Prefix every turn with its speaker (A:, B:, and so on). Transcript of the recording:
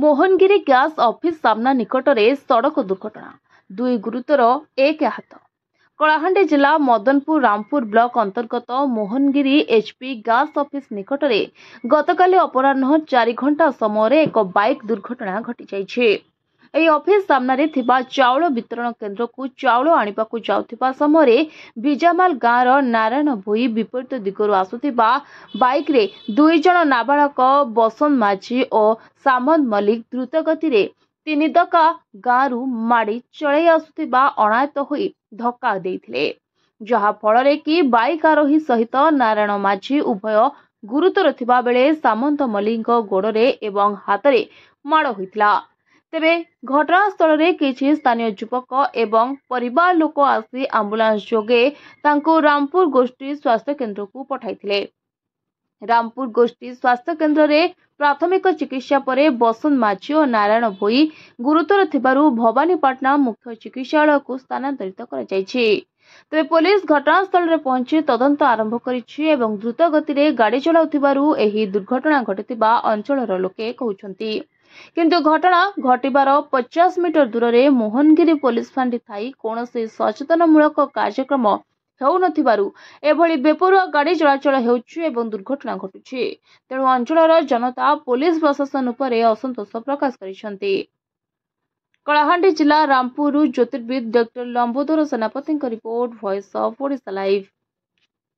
A: Mohangiri gas office सामना निकटरे सड़क दुर्घटना दुई गुरुतर एक आहत। कलाहांडी जिला मदनपुर रामपुर ब्लॉक अंतर्गत मोहनगिरी एचपी गैस ऑफिस निकटरे गतकाली अपराह्न 4 घंटा समय एक बाइक दुर्घटना घटी जाइछे। एही ऑफिस सामने थिबा चाउल वितरण केन्द्र को चाउल आनिबाकू जाउथिबा समय भिजामाल गाँवर नारायण भोई विपरीत दिगरु आसुथिबा बाइक रे दुई जण नाबालक बसंत माझी और सामंत मल्लिक द्रुत गति रे तीन दका गाँव माड़ी चढ़ई आसुथिबा अणायत होई धक्का देइथिले, जहा फଳରେ कि बाइक आरोही सहित नारायण माझी उभय गुरुतर थिबा बेले सामंत मल्लिक गोड़े एवं हाथ में माड़ होइथिला। तेबे घटनास्थल में किछि स्थानीय युवक एवं परिवार लोक आसी आंबुलांस जोगे तांको रामपुर गोष्ठी स्वास्थ्य केन्द्र को पठाइथिले। रामपुर गोष्ठी स्वास्थ्य केन्द्र रे प्राथमिक चिकित्सा परे बसंत माझी और नारायण भोई गुरुतर थिबारु भवानीपाटना मुख्य चिकित्सालय को स्थानांतरित करा जायछि। तेबे पुलिस घटनास्थल रे पहुंची तदंत आरंभ करिछि एवं द्रुत गति रे गाड़ी चलाउथिबारु एही दुर्घटना घटिथिबा अंचलर लोके कहउछन्ति। किंतु घटना घटिबार 50 मीटर दूर रे मोहनगिरी पुलिस फांडी थाई कोनोसी सचेतनमूलक कार्यक्रम हेउ नथिबारु एभली बेपरुआ गाड़ी चलाचल हेउछि एवं दुर्घटना घटुछि। तेणु अंचलर जनता पुलिस प्रशासन उपरे असंतोष प्रकाश करिसंति। कलाहांडी जिला रामपुर ज्योतिर्विद डॉक्टर लंबोदर सेनापति report, voice of Odisha live.